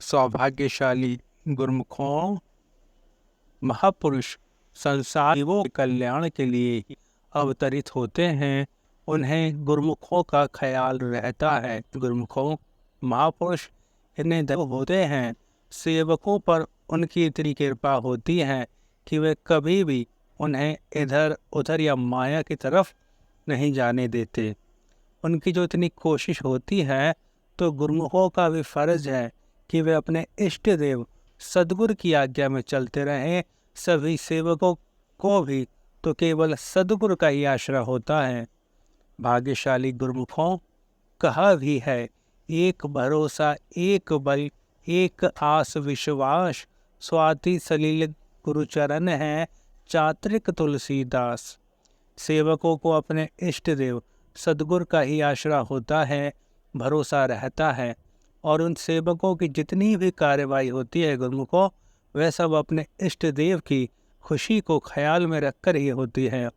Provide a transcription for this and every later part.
सौभाग्यशाली गुरुमुखों, महापुरुष संसार जीवों के कल्याण के लिए ही अवतरित होते हैं। उन्हें गुरुमुखों का ख्याल रहता है। गुरुमुखों महापुरुष इतने दयालु होते हैं, सेवकों पर उनकी इतनी कृपा होती है कि वे कभी भी उन्हें इधर उधर या माया की तरफ नहीं जाने देते। उनकी जो इतनी कोशिश होती है, तो गुरुमुखों का भी फर्ज है कि वे अपने इष्ट देव सद्गुरु की आज्ञा में चलते रहें। सभी सेवकों को भी तो केवल सद्गुरु का ही आश्रय होता है। भाग्यशाली गुरुमुखों, कहा भी है, एक भरोसा एक बल एक आस विश्वास, स्वाति सलील गुरुचरण है चात्रिक तुलसीदास। सेवकों को अपने इष्ट देव सद्गुरु का ही आश्रय होता है, भरोसा रहता है, और उन सेवकों की जितनी भी कार्यवाही होती है गुरुमुखों, वह सब अपने इष्ट देव की खुशी को ख्याल में रखकर ही होती है।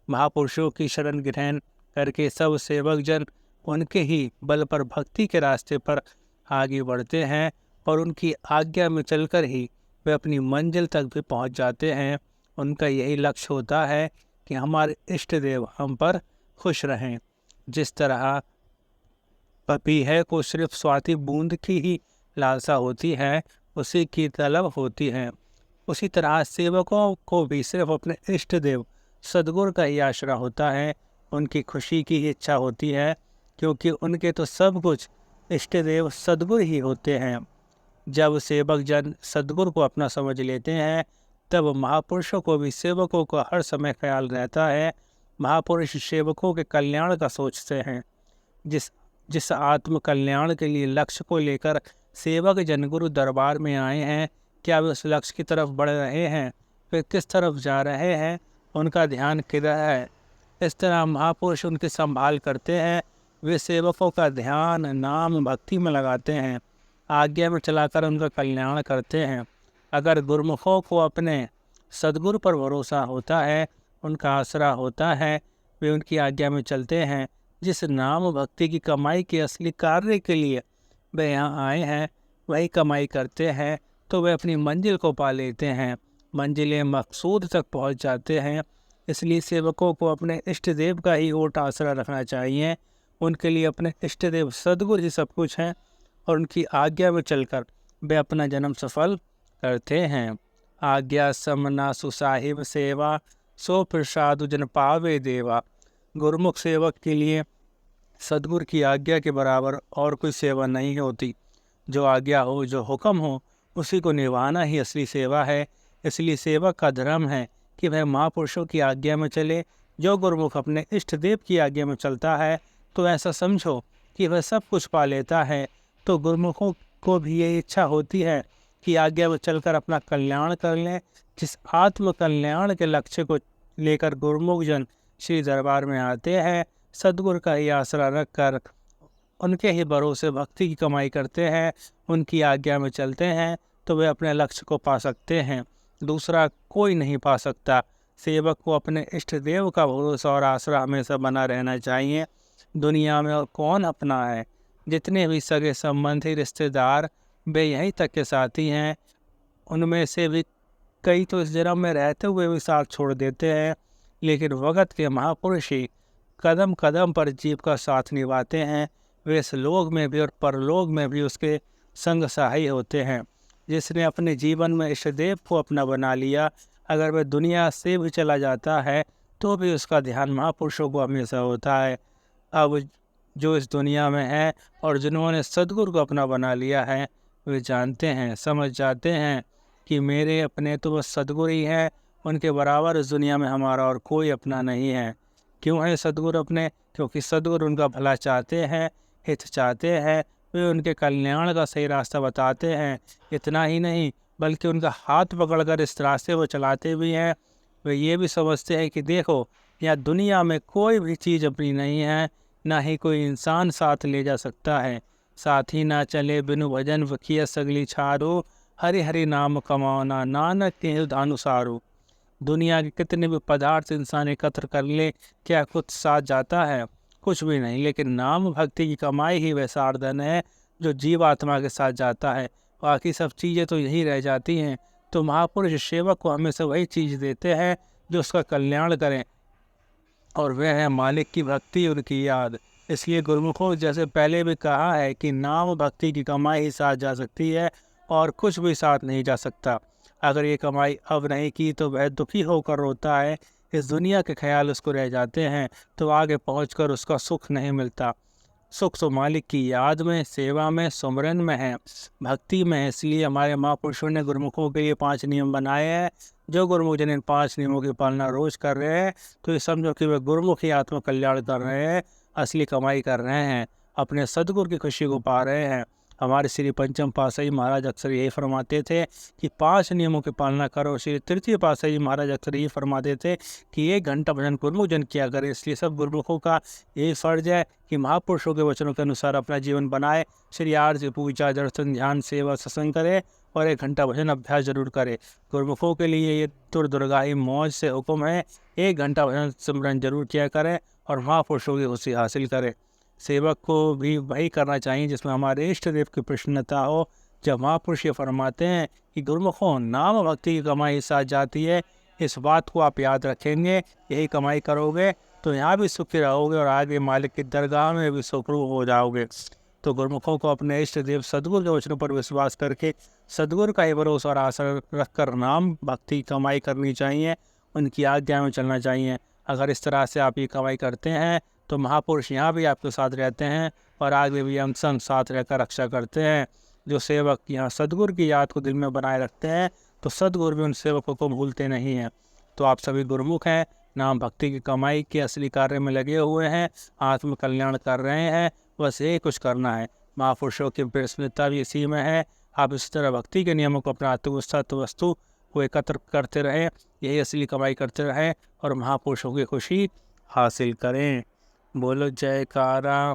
महापुरुषों की शरण ग्रहण करके सब सेवक जन उनके ही बल पर भक्ति के रास्ते पर आगे बढ़ते हैं, और उनकी आज्ञा में चलकर ही वे अपनी मंजिल तक भी पहुंच जाते हैं। उनका यही लक्ष्य होता है कि हमारे इष्ट देव हम पर खुश रहें। जिस तरह पपीहे को सिर्फ स्वाति बूंद की ही लालसा होती है, उसी की तलब होती है, उसी तरह सेवकों को भी सिर्फ अपने इष्ट देव सद्गुरु का ही आश्रय होता है, उनकी खुशी की ही इच्छा होती है, क्योंकि उनके तो सब कुछ इष्ट देव सद्गुरु ही होते हैं। जब सेवक जन सद्गुरु को अपना समझ लेते हैं, तब महापुरुषों को भी सेवकों को हर समय ख्याल रहता है। महापुरुष सेवकों के कल्याण का सोचते हैं। जिस आत्म कल्याण के लिए लक्ष्य को लेकर सेवक जन गुरु दरबार में आए हैं, क्या वे उस लक्ष्य की तरफ बढ़ रहे हैं? वे किस तरफ जा रहे हैं? उनका ध्यान किधर है? इस तरह महापुरुष उनकी संभाल करते हैं। वे सेवकों का ध्यान नाम भक्ति में लगाते हैं, आज्ञा में चलाकर उनका कल्याण करते हैं। अगर गुरुमुखों को अपने सद्गुरु पर भरोसा होता है, उनका आसरा होता है, वे उनकी आज्ञा में चलते हैं। जिस नाम भक्ति की कमाई के असली कार्य के लिए वे यहाँ आए हैं, वही कमाई करते हैं, तो वे अपनी मंजिल को पा लेते हैं, मंजिल मकसूद तक पहुँच जाते हैं। इसलिए सेवकों को अपने इष्ट देव का ही ओट आसरा रखना चाहिए। उनके लिए अपने इष्ट देव सद्गुरु ही सब कुछ हैं, और उनकी आज्ञा में चलकर वे अपना जन्म सफल करते हैं। आज्ञा समना सुसाहिब सेवा, सो प्रसाद जन पावे देवा। गुरुमुख सेवक के लिए सद्गुरु की आज्ञा के बराबर और कोई सेवा नहीं होती। जो आज्ञा हो, जो हुक्म हो, उसी को निभाना ही असली सेवा है। इसलिए सेवक का धर्म है कि वह महापुरुषों की आज्ञा में चले। जो गुरुमुख अपने इष्ट देव की आज्ञा में चलता है, तो ऐसा समझो कि वह सब कुछ पा लेता है। तो गुरुमुखों को भी ये इच्छा होती है कि आज्ञा में चलकर अपना कल्याण कर लें। जिस आत्म कल्याण के लक्ष्य को लेकर गुरुमुख जन श्री दरबार में आते हैं, सद्गुरु का ही आसरा रखकर उनके ही भरोसे भक्ति की कमाई करते हैं, उनकी आज्ञा में चलते हैं, तो वे अपने लक्ष्य को पा सकते हैं। दूसरा कोई नहीं पा सकता। सेवक को अपने इष्ट देव का भरोसा और आसरा हमेशा बना रहना चाहिए। दुनिया में और कौन अपना है? जितने भी सगे संबंधी रिश्तेदार वे यहीं तक के साथी हैं, उनमें से भी कई तो इस जन्म में रहते हुए भी साथ छोड़ देते हैं, लेकिन वक़्त के महापुरुष ही कदम कदम पर जीव का साथ निभाते हैं। वे इस लोक में भी और परलोक में भी उसके संग सहाय होते हैं। जिसने अपने जीवन में इष्ट देव को अपना बना लिया, अगर वह दुनिया से भी चला जाता है, तो भी उसका ध्यान महापुरुषों को हमेशा होता है। अब जो इस दुनिया में है और जिन्होंने सद्गुरु को अपना बना लिया है, वे जानते हैं, समझ जाते हैं कि मेरे अपने तो बस सद्गुरु ही हैं। उनके बराबर इस दुनिया में हमारा और कोई अपना नहीं है। क्यों है सद्गुरु अपने? क्योंकि सद्गुरु उनका भला चाहते हैं, हित चाहते हैं। वे उनके कल्याण का सही रास्ता बताते हैं। इतना ही नहीं, बल्कि उनका हाथ पकड़कर इस रास्ते को चलाते भी हैं। वे ये भी समझते हैं कि देखो, यहाँ दुनिया में कोई भी चीज़ अपनी नहीं है, ना ही कोई इंसान साथ ले जा सकता है। साथ ही ना चले बिनु भजन वकिया सगली छारो, हरि हरि नाम कमाना नानक के धानुसारो। दुनिया के कितने भी पदार्थ इंसान एकत्र कर ले, क्या कुछ साथ जाता है? कुछ भी नहीं। लेकिन नाम भक्ति की कमाई ही वह सारधन है जो जीवात्मा के साथ जाता है। बाकी सब चीज़ें तो यही रह जाती हैं। तो महापुरुष सेवक को हमेशा वही चीज़ देते हैं जो उसका कल्याण करें, और वह है मालिक की भक्ति, उनकी याद। इसलिए गुरुमुखों, जैसे पहले भी कहा है कि नाम भक्ति की कमाई ही साथ जा सकती है और कुछ भी साथ नहीं जा सकता। अगर ये कमाई अब नहीं की तो वह दुखी होकर रोता है, इस दुनिया के ख्याल उसको रह जाते हैं, तो आगे पहुंचकर उसका सुख नहीं मिलता। सुख तो मालिक की याद में, सेवा में, सुमरन में है, भक्ति में है। इसलिए हमारे महापुरुषों ने गुरुमुखों के लिए 5 नियम बनाए हैं। जो गुरुमुख जिन इन 5 नियमों की पालना रोज कर रहे हैं, तो ये समझो कि वे गुरुमुख ही आत्म कल्याण कर रहे हैं, असली कमाई कर रहे हैं, अपने सदगुरु की खुशी को पा रहे हैं। हमारे श्री पंचम पातशाही महाराज अक्सर यही फरमाते थे कि 5 नियमों की पालना करो। श्री तृतीय पातशाही महाराज अक्सर यही फरमाते थे कि 1 घंटा भजन गुरुमुख जन किया करें। इसलिए सब गुरुमुखों का यही फर्ज है कि महापुरुषों के वचनों के अनुसार अपना जीवन बनाए, श्री आर्य पूजा, दर्शन, ध्यान, सेवा, सत्संग करे और 1 घंटा भजन अभ्यास जरूर करे। गुरुमुखों के लिए ये दुर्गाही मौज से हुक्म है, 1 घंटा भजन सिमरन जरूर किया करें और महापुरुषों की खुशी हासिल करें। सेवक को भी वही करना चाहिए जिसमें हमारे इष्ट देव की प्रसन्नता हो। जब महापुरुष ये फरमाते हैं कि गुरुमुखों, नाम भक्ति की कमाई साथ जाती है, इस बात को आप याद रखेंगे, यही कमाई करोगे तो यहाँ भी सुखी रहोगे और आगे मालिक की दरगाह में भी सुखरूप हो जाओगे। तो गुरुमुखों को अपने इष्ट देव सदगुरु के वचनों पर विश्वास करके सदगुरु का ही भरोसा और आशा रखकर नाम भक्ति की कमाई करनी चाहिए, उनकी आज्ञा में चलना चाहिए। अगर इस तरह से आप ये कमाई करते हैं तो महापुरुष यहाँ भी आपके साथ रहते हैं और आगे भी हम संग साथ रहकर रक्षा करते हैं। जो सेवक यहाँ सदगुरु की याद को दिल में बनाए रखते हैं तो सदगुरु भी उन सेवकों को भूलते नहीं हैं। तो आप सभी गुरुमुख हैं, नाम भक्ति की कमाई के असली कार्य में लगे हुए हैं, आत्म कल्याण कर रहे हैं, बस यही कुछ करना है। महापुरुषों की प्रसन्नता भी इसी में है। आप इस तरह भक्ति के नियमों को अपनाते हुए सत्य वस्तु को एकत्र करते रहें, यही असली कमाई करते रहें और महापुरुषों की खुशी हासिल करें। बोलो जयकारा,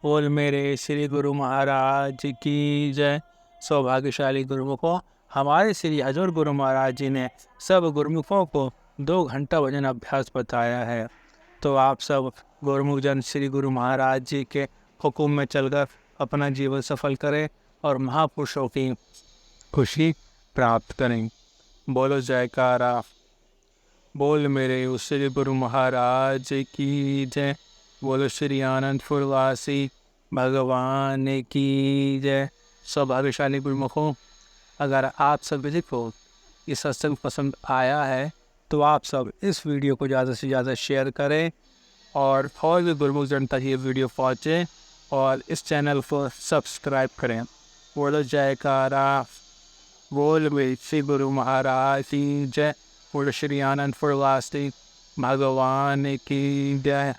बोल मेरे श्री गुरु महाराज की जय। सौभाग्यशाली गुरुमुखों, हमारे श्री हजूर गुरु महाराज जी ने सब गुरुमुखों को 2 घंटा भजन अभ्यास बताया है। तो आप सब गुरुमुख जन श्री गुरु महाराज जी के हुक्म में चलकर अपना जीवन सफल करें और महापुरुषों की खुशी प्राप्त करें। बोलो जयकारा, बोल मेरे उस श्री गुरु महाराज की जय। बोलो श्री आनंदपुर वासी भगवान की जय। सौभाग्यशाली गुरुमुखों, अगर आप सभी को ये सत्संग पसंद आया है तो आप सब इस वीडियो को ज़्यादा से ज़्यादा शेयर करें और भी गुरुमुख जन तक ये वीडियो पहुँचे और इस चैनल को सब्सक्राइब करें। बोलो जयकारा, बोल मेरे श्री गुरु महाराज की जय। बोलो श्री आनंदपुर वासी भगवान की जय।